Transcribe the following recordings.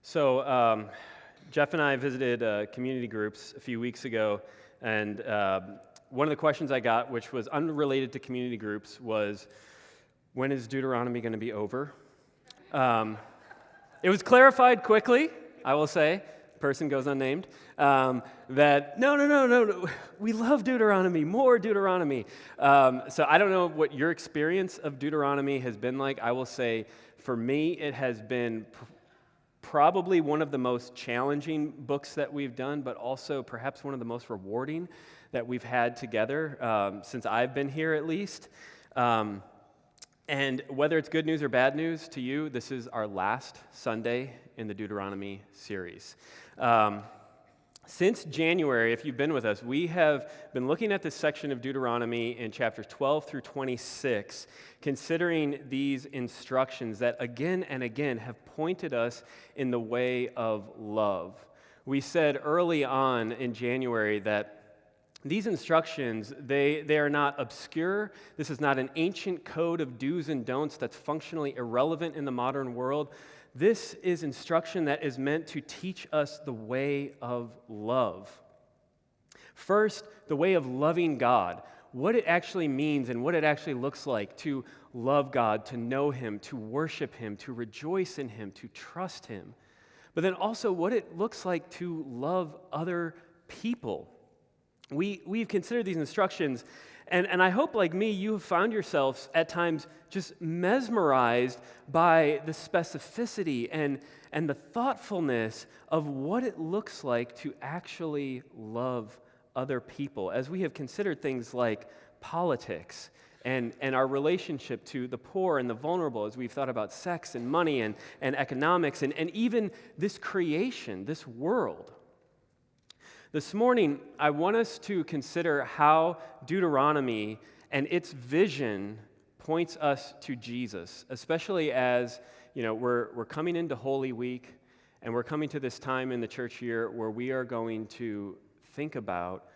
So Jeff and I visited community groups a few weeks ago, and one of the questions I got, which was unrelated to community groups, was, when is Deuteronomy going to be over? It was clarified quickly, I will say, person goes unnamed, that no, we love Deuteronomy, more Deuteronomy. So I don't know what your experience of Deuteronomy has been like. I will say, for me, it has been probably one of the most challenging books that we've done, but also perhaps one of the most rewarding that we've had together, since I've been here at least. And whether it's good news or bad news to you, this is our last Sunday in the Deuteronomy series. Since January, if you've been with us, we have been looking at this section of Deuteronomy in chapters 12 through 26, considering these instructions that again and again have pointed us in the way of love. We said early on in January that these instructions, they are not obscure. This is not an ancient code of do's and don'ts that's functionally irrelevant in the modern world. This is instruction that is meant to teach us the way of love. First, the way of loving God, what it actually means and what it actually looks like to love God, to know Him, to worship Him, to rejoice in Him, to trust Him. But then also what it looks like to love other people. We've considered these instructions, and I hope, like me, you have found yourselves at times just mesmerized by the specificity and the thoughtfulness of what it looks like to actually love other people, as we have considered things like politics and our relationship to the poor and the vulnerable, as we've thought about sex and money and economics and even this creation, this world. This morning, I want us to consider how Deuteronomy and its vision points us to Jesus, especially as, we're coming into Holy Week, and we're coming to this time in the church year where we are going to think about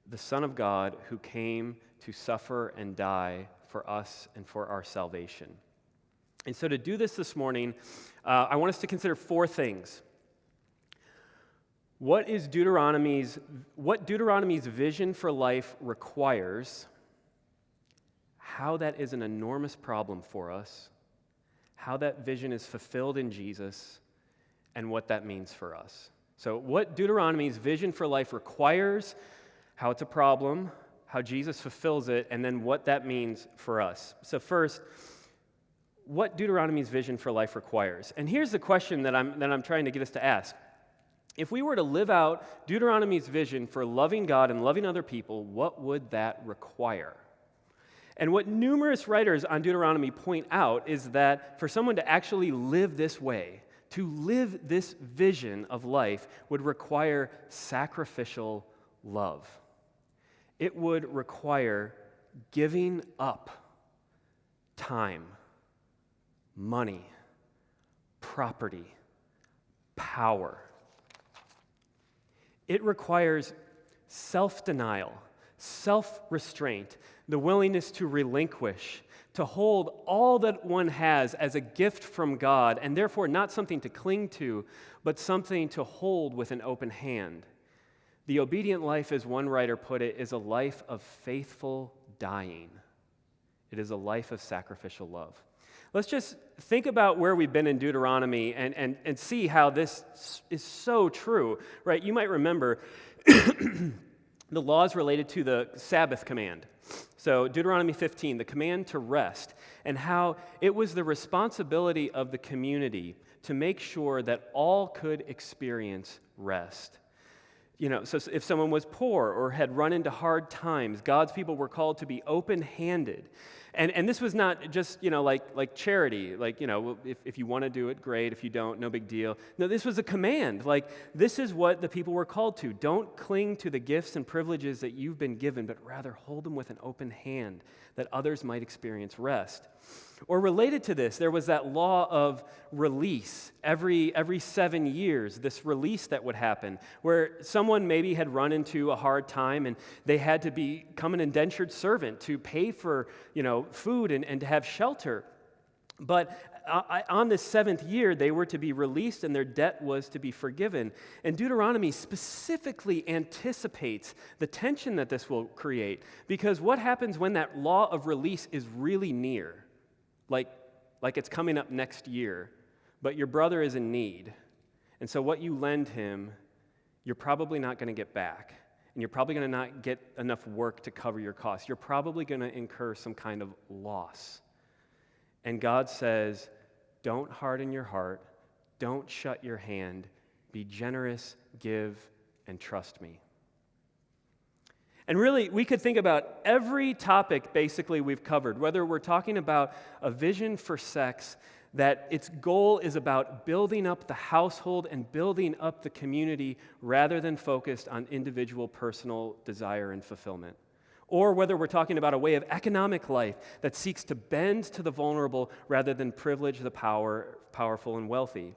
the Son of God who came to suffer and die for us and for our salvation. And so to do this morning, I want us to consider four things. What Deuteronomy's vision for life requires, how that is an enormous problem for us, how that vision is fulfilled in Jesus, and what that means for us. So what Deuteronomy's vision for life requires, how it's a problem, how Jesus fulfills it, and then what that means for us. So first, what Deuteronomy's vision for life requires. And here's the question that I'm trying to get us to ask. If we were to live out Deuteronomy's vision for loving God and loving other people, what would that require? And what numerous writers on Deuteronomy point out is that for someone to actually live this way, to live this vision of life, would require sacrificial love. It would require giving up time, money, property, power. It requires self-denial, self-restraint, the willingness to relinquish, to hold all that one has as a gift from God, and therefore not something to cling to, but something to hold with an open hand. The obedient life, as one writer put it, is a life of faithful dying. It is a life of sacrificial love. Let's just think about where we've been in Deuteronomy and see how this is so true, right? You might remember the laws related to the Sabbath command. So Deuteronomy 15, the command to rest, and how it was the responsibility of the community to make sure that all could experience rest. So if someone was poor or had run into hard times, God's people were called to be open-handed. And this was not just, like charity, if you want to do it, great. If you don't, no big deal. No, this was a command. This is what the people were called to. Don't cling to the gifts and privileges that you've been given, but rather hold them with an open hand that others might experience rest. Or related to this, there was that law of release every 7 years, this release that would happen, where someone maybe had run into a hard time and they had to become an indentured servant to pay for, food and to have shelter. But on the seventh year, they were to be released and their debt was to be forgiven. And Deuteronomy specifically anticipates the tension that this will create, because what happens when that law of release is really near, like it's coming up next year, but your brother is in need, and so what you lend him, you're probably not going to get back, and you're probably going to not get enough work to cover your costs. You're probably going to incur some kind of loss. And God says, don't harden your heart, don't shut your hand, be generous, give, and trust me. And really, we could think about every topic basically we've covered, whether we're talking about a vision for sex, that its goal is about building up the household and building up the community rather than focused on individual personal desire and fulfillment. Or whether we're talking about a way of economic life that seeks to bend to the vulnerable rather than privilege the powerful and wealthy.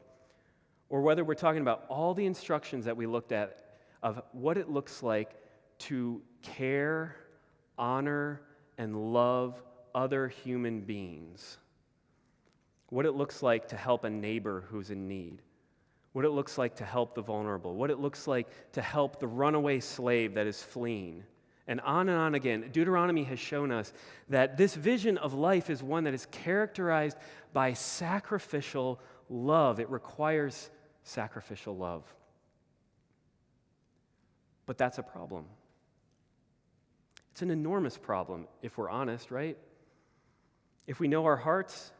Or whether we're talking about all the instructions that we looked at of what it looks like to care, honor, and love other human beings. What it looks like to help a neighbor who's in need. What it looks like to help the vulnerable. What it looks like to help the runaway slave that is fleeing. And on again. Deuteronomy has shown us that this vision of life is one that is characterized by sacrificial love. It requires sacrificial love. But that's a problem. It's an enormous problem, if we're honest, right? If we know our hearts,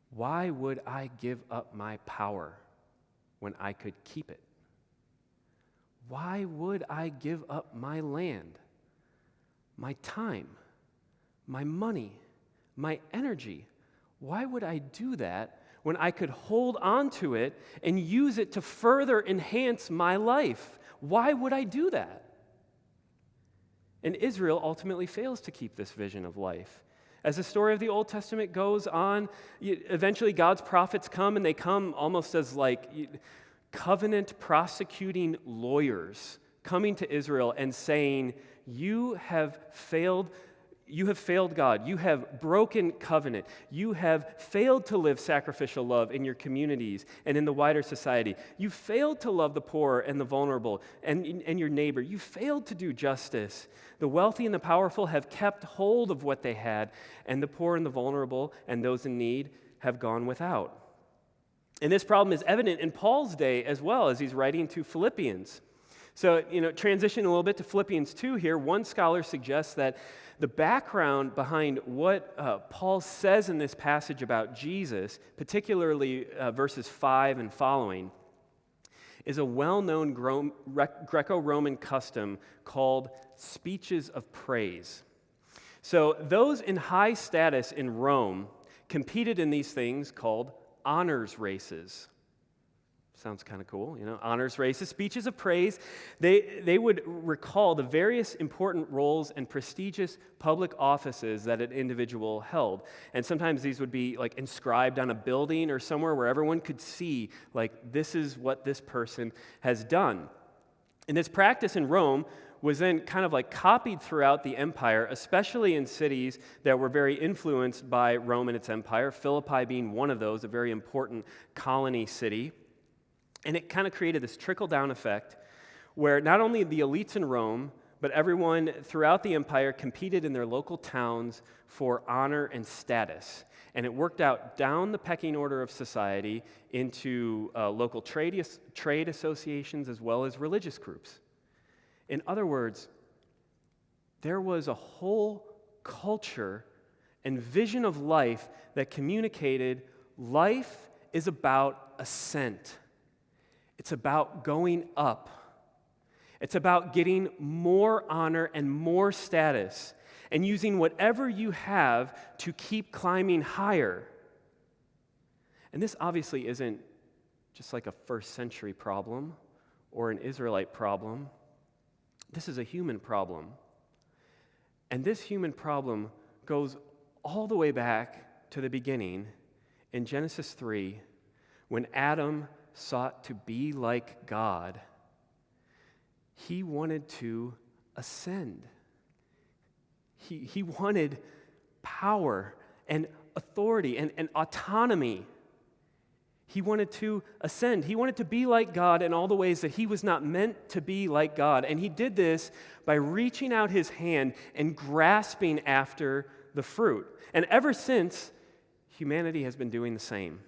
why would I give up my power when I could keep it? Why would I give up my land, my time, my money, my energy? Why would I do that when I could hold on to it and use it to further enhance my life? Why would I do that? And Israel ultimately fails to keep this vision of life. As the story of the Old Testament goes on, eventually God's prophets come, and they come almost as like covenant prosecuting lawyers coming to Israel and saying, you have failed God. You have broken covenant. You have failed to live sacrificial love in your communities and in the wider society. You failed to love the poor and the vulnerable and your neighbor. You failed to do justice. The wealthy and the powerful have kept hold of what they had, and the poor and the vulnerable and those in need have gone without. And this problem is evident in Paul's day as well, as he's writing to Philippians. So, transition a little bit to Philippians 2 here. One scholar suggests that the background behind what Paul says in this passage about Jesus, particularly verses 5 and following, is a well-known Greco-Roman custom called speeches of praise. So those in high status in Rome competed in these things called honors races. Sounds kind of cool, honors races, speeches of praise. They would recall the various important roles and prestigious public offices that an individual held. And sometimes these would be like inscribed on a building or somewhere where everyone could see, like, this is what this person has done. And this practice in Rome was then kind of like copied throughout the empire, especially in cities that were very influenced by Rome and its empire, Philippi being one of those, a very important colony city. And it kind of created this trickle-down effect where not only the elites in Rome, but everyone throughout the empire competed in their local towns for honor and status. And it worked out down the pecking order of society into local trade associations as well as religious groups. In other words, there was a whole culture and vision of life that communicated life is about ascent. It's about going up. It's about getting more honor and more status and using whatever you have to keep climbing higher. And this obviously isn't just like a first century problem or an Israelite problem. This is a human problem. And this human problem goes all the way back to the beginning in Genesis 3 when Adam sought to be like God. He wanted to ascend. He wanted power and authority and autonomy. He wanted to ascend. He wanted to be like God in all the ways that he was not meant to be like God. And he did this by reaching out his hand and grasping after the fruit. And ever since, humanity has been doing the same.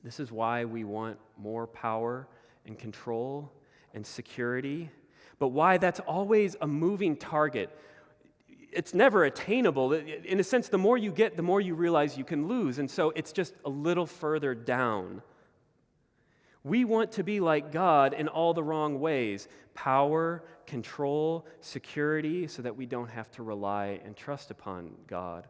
This is why we want more power and control and security, but why that's always a moving target. It's never attainable. In a sense, the more you get, the more you realize you can lose. And so it's just a little further down. We want to be like God in all the wrong ways. Power, control, security, so that we don't have to rely and trust upon God.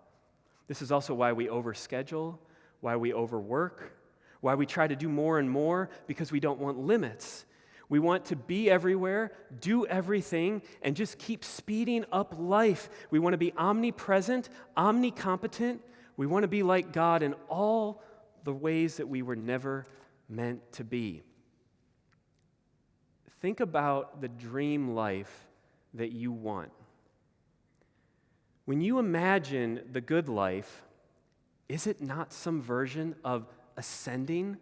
This is also why we overschedule, why we overwork, why we try to do more and more, because we don't want limits. We want to be everywhere, do everything, and just keep speeding up life. We want to be omnipresent, omnicompetent. We want to be like God in all the ways that we were never meant to be. Think about the dream life that you want. When you imagine the good life, is it not some version of ascending?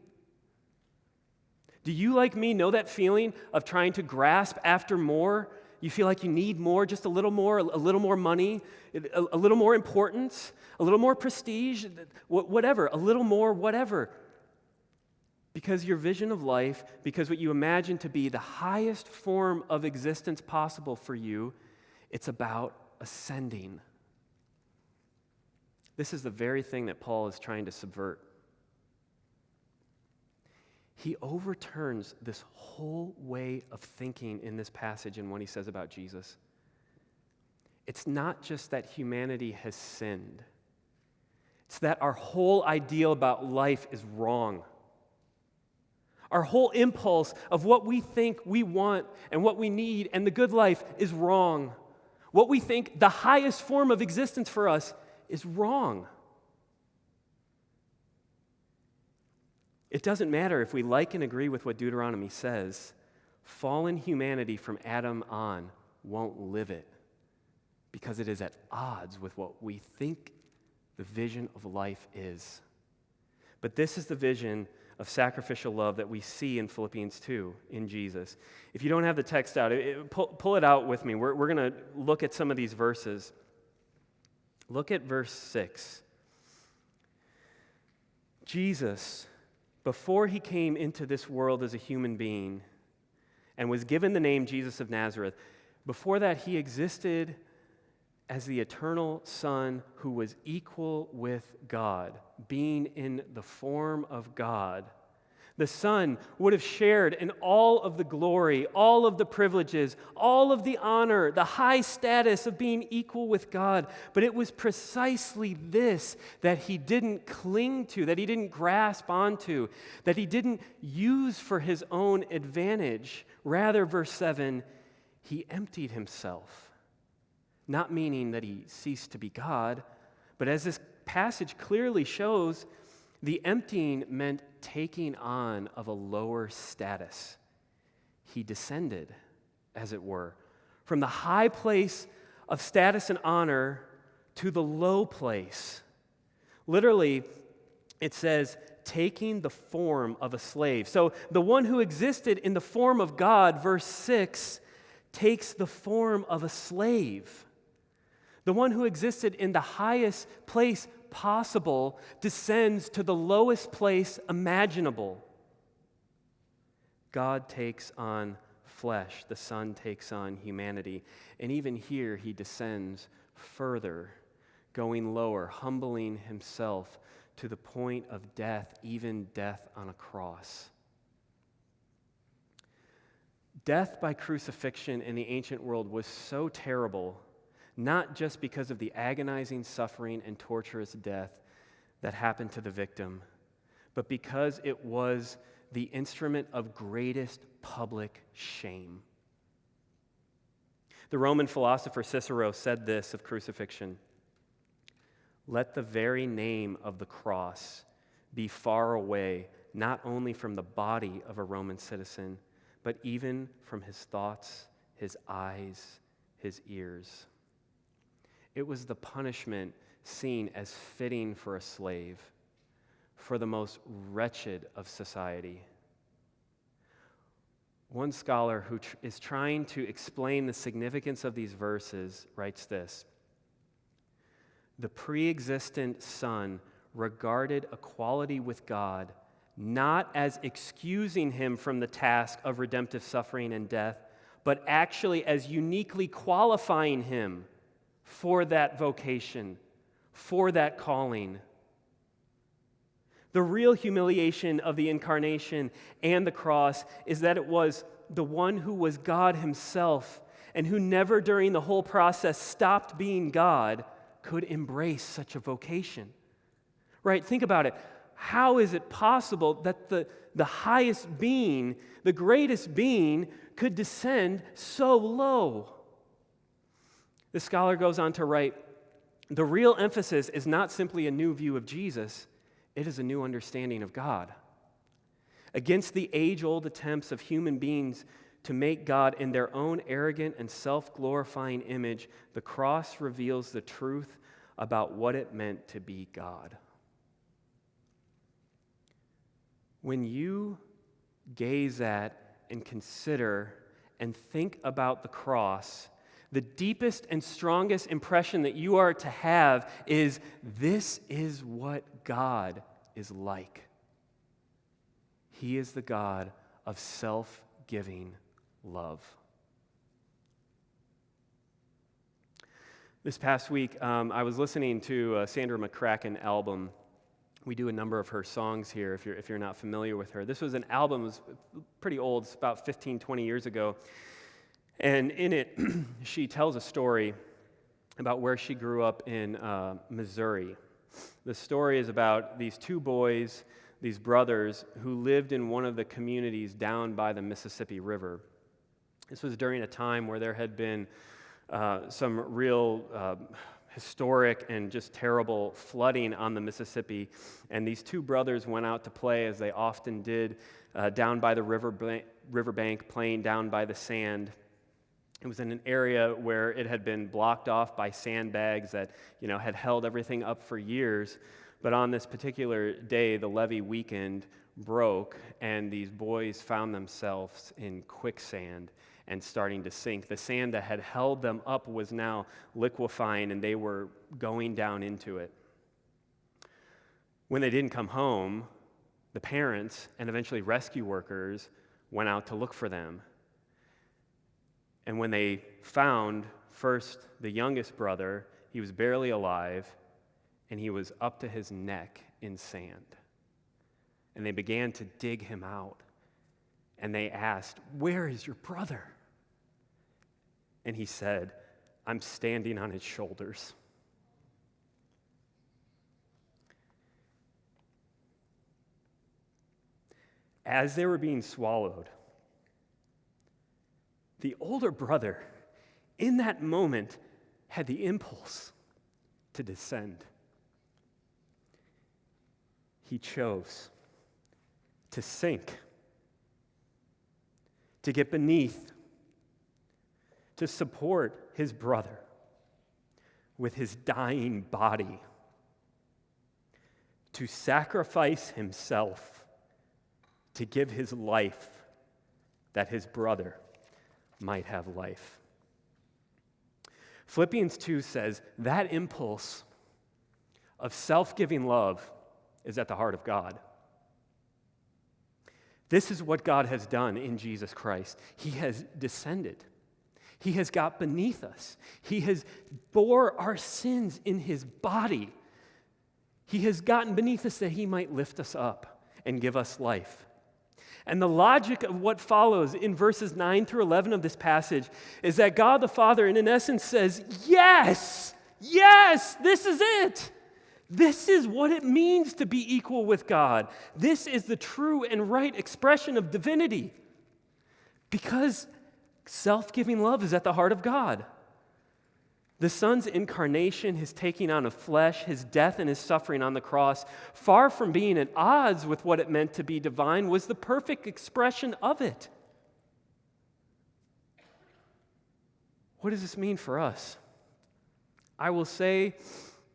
Do you, like me, know that feeling of trying to grasp after more? You feel like you need more, just a little more money, a little more importance, a little more prestige, whatever, a little more whatever. Because your vision of life, because what you imagine to be the highest form of existence possible for you, it's about ascending. This is the very thing that Paul is trying to subvert. He overturns this whole way of thinking in this passage and what he says about Jesus. It's not just that humanity has sinned. It's that our whole ideal about life is wrong. Our whole impulse of what we think we want and what we need and the good life is wrong. What we think the highest form of existence for us is wrong. It doesn't matter if we like and agree with what Deuteronomy says. Fallen humanity from Adam on won't live it because it is at odds with what we think the vision of life is. But this is the vision of sacrificial love that we see in Philippians 2 in Jesus. If you don't have the text out, pull it out with me. We're going to look at some of these verses. Look at verse 6. Jesus, before he came into this world as a human being and was given the name Jesus of Nazareth, before that he existed as the eternal Son who was equal with God, being in the form of God. The Son would have shared in all of the glory, all of the privileges, all of the honor, the high status of being equal with God. But it was precisely this that he didn't cling to, that he didn't grasp onto, that he didn't use for his own advantage. Rather, verse 7, he emptied himself. Not meaning that he ceased to be God, but as this passage clearly shows, the emptying meant taking on of a lower status. He descended, as it were, from the high place of status and honor to the low place. Literally, it says, taking the form of a slave. So the one who existed in the form of God, verse 6, takes the form of a slave. The one who existed in the highest place possible descends to the lowest place imaginable. God takes on flesh. The Son takes on humanity. And even here, he descends further, going lower, humbling himself to the point of death, even death on a cross. Death by crucifixion in the ancient world was so terrible, not just because of the agonizing suffering and torturous death that happened to the victim, but because it was the instrument of greatest public shame. The Roman philosopher Cicero said this of crucifixion: "Let the very name of the cross be far away, not only from the body of a Roman citizen, but even from his thoughts, his eyes, his ears." It was the punishment seen as fitting for a slave, for the most wretched of society. One scholar who is trying to explain the significance of these verses writes this: the pre-existent Son regarded equality with God not as excusing him from the task of redemptive suffering and death, but actually as uniquely qualifying him for that vocation, for that calling. The real humiliation of the incarnation and the cross is that it was the one who was God himself and who never during the whole process stopped being God could embrace such a vocation. Right? Think about it. How is it possible that the highest being, the greatest being, could descend so low? The scholar goes on to write, the real emphasis is not simply a new view of Jesus, it is a new understanding of God. Against the age-old attempts of human beings to make God in their own arrogant and self-glorifying image, the cross reveals the truth about what it meant to be God. When you gaze at and consider and think about the cross, the deepest and strongest impression that you are to have is, this is what God is like. He is the God of self-giving love. This past week, I was listening to a Sandra McCracken album. We do a number of her songs here, if you're not familiar with her. This was an album, it was pretty old, it's about 15, 20 years ago. And in it, she tells a story about where she grew up in Missouri. The story is about these two boys, these brothers, who lived in one of the communities down by the Mississippi River. This was during a time where there had been some real historic and just terrible flooding on the Mississippi, and these two brothers went out to play, as they often did, down by the riverbank, playing down by the sand. It was in an area where it had been blocked off by sandbags that, had held everything up for years. But on this particular day, the levee weakened, broke, and these boys found themselves in quicksand and starting to sink. The sand that had held them up was now liquefying, and they were going down into it. When they didn't come home, the parents and eventually rescue workers went out to look for them. And when they found first the youngest brother, he was barely alive, and he was up to his neck in sand. And they began to dig him out. And they asked, "Where is your brother?" And he said, "I'm standing on his shoulders." As they were being swallowed, the older brother, in that moment, had the impulse to descend. He chose to sink, to get beneath, to support his brother with his dying body, to sacrifice himself, to give his life that his brother might have life. Philippians 2 says that impulse of self-giving love is at the heart of God. This is what God has done in Jesus Christ. He has descended. He has got beneath us. He has bore our sins in his body. He has gotten beneath us that he might lift us up and give us life. And the logic of what follows in verses 9 through 11 of this passage is that God the Father, in essence, says, yes, this is it. This is what it means to be equal with God. This is the true and right expression of divinity. Because self-giving love is at the heart of God. The Son's incarnation, his taking on of flesh, his death and his suffering on the cross, far from being at odds with what it meant to be divine, was the perfect expression of it. What does this mean for us? I will say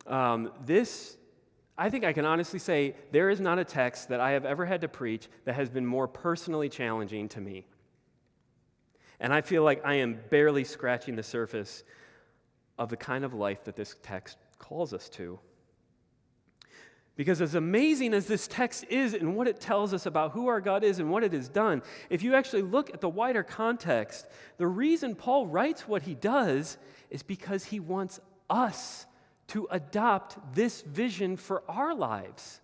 I think I can honestly say there is not a text that I have ever had to preach that has been more personally challenging to me. And I feel like I am barely scratching the surface of the kind of life that this text calls us to. Because as amazing as this text is and what it tells us about who our God is and what it has done, if you actually look at the wider context, the reason Paul writes what he does is because he wants us to adopt this vision for our lives.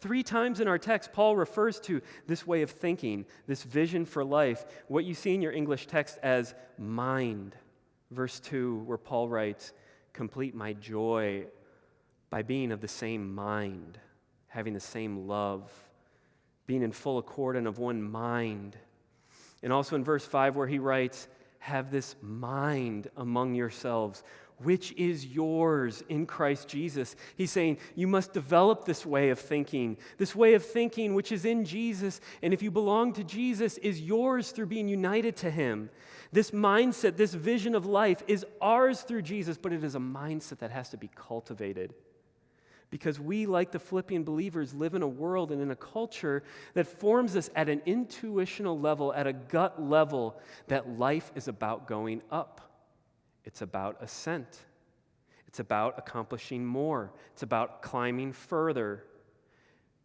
3 times in our text, Paul refers to this way of thinking, this vision for life, what you see in your English text as mind. Verse 2, where Paul writes, "Complete my joy by being of the same mind, having the same love, being in full accord and of one mind." And also in verse 5 where he writes, "Have this mind among yourselves, which is yours in Christ Jesus." He's saying you must develop this way of thinking which is in Jesus, and if you belong to Jesus, is yours through being united to him. This mindset, this vision of life is ours through Jesus, but it is a mindset that has to be cultivated. Because we, like the Philippian believers, live in a world and in a culture that forms us at an intuitional level, at a gut level, that life is about going up. It's about ascent. It's about accomplishing more. It's about climbing further.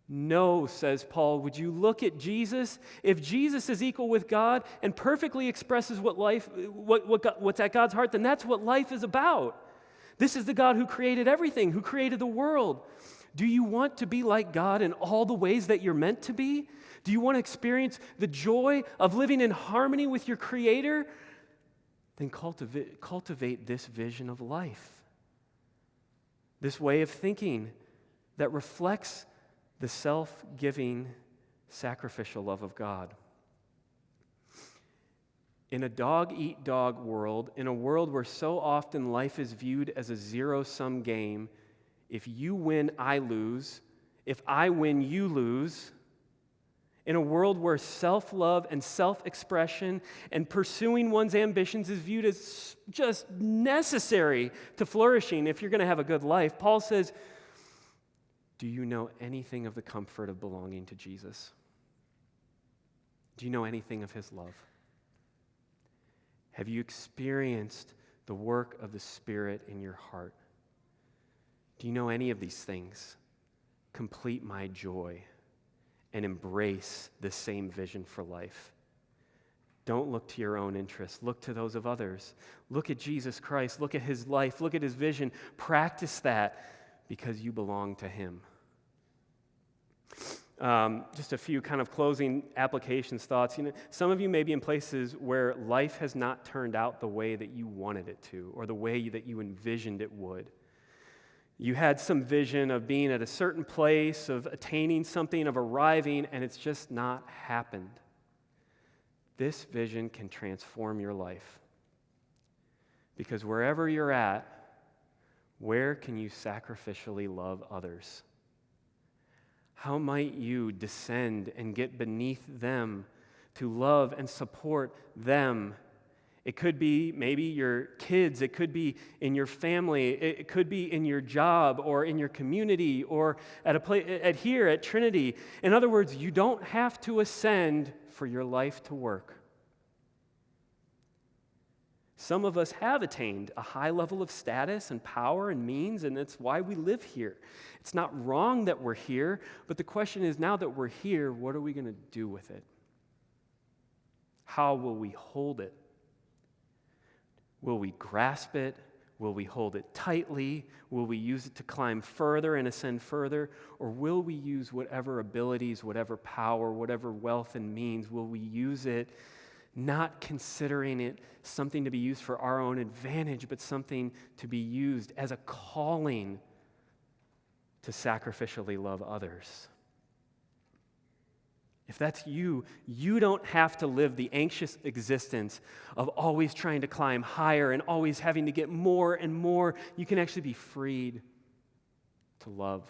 No, says Paul, would you look at Jesus? If Jesus is equal with God and perfectly expresses what's at God's heart, then that's what life is about. This is the God who created everything, who created the world. Do you want to be like God in all the ways that you're meant to be? Do you want to experience the joy of living in harmony with your Creator? Then cultivate this vision of life, this way of thinking that reflects the self-giving, sacrificial love of God. In a dog-eat-dog world, in a world where so often life is viewed as a zero-sum game, if you win, I lose. If I win, you lose. In a world where self-love and self-expression and pursuing one's ambitions is viewed as just necessary to flourishing if you're going to have a good life, Paul says, do you know anything of the comfort of belonging to Jesus? Do you know anything of his love? Have you experienced the work of the Spirit in your heart? Do you know any of these things? Complete my joy and embrace this same vision for life. Don't look to your own interests. Look to those of others. Look at Jesus Christ. Look at his life. Look at his vision. Practice that because you belong to him. Just a few kind of closing applications, thoughts. Some of you may be in places where life has not turned out the way that you wanted it to or the way that you envisioned it would. You had some vision of being at a certain place, of attaining something, of arriving, and it's just not happened. This vision can transform your life. Because wherever you're at, where can you sacrificially love others? How might you descend and get beneath them to love and support them? It could be maybe your kids, it could be in your family, it could be in your job or in your community or at here at Trinity. In other words, you don't have to ascend for your life to work. Some of us have attained a high level of status and power and means, and that's why we live here. It's not wrong that we're here, but the question is, now that we're here, what are we going to do with it? How will we hold it? Will we grasp it? Will we hold it tightly? Will we use it to climb further and ascend further? Or will we use whatever abilities, whatever power, whatever wealth and means, will we use it not considering it something to be used for our own advantage, but something to be used as a calling to sacrificially love others? If that's you, you don't have to live the anxious existence of always trying to climb higher and always having to get more and more. You can actually be freed to love.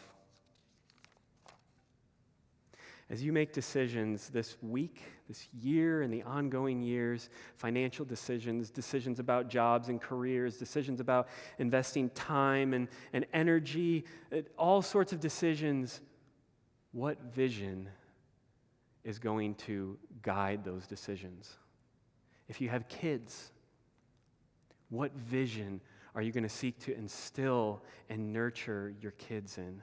As you make decisions this week, this year, and the ongoing years, financial decisions, decisions about jobs and careers, decisions about investing time and energy, all sorts of decisions, what vision is going to guide those decisions? If you have kids, what vision are you going to seek to instill and nurture your kids in?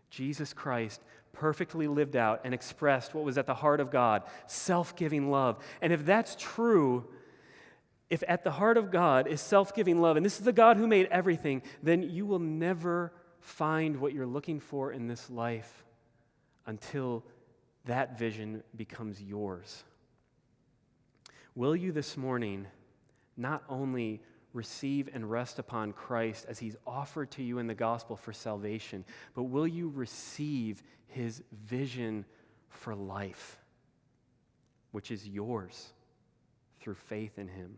Jesus Christ perfectly lived out and expressed what was at the heart of God, self-giving love. And if that's true, if at the heart of God is self-giving love, and this is the God who made everything, then you will never find what you're looking for in this life until that vision becomes yours. Will you this morning not only receive and rest upon Christ as he's offered to you in the gospel for salvation, but will you receive his vision for life, which is yours through faith in him?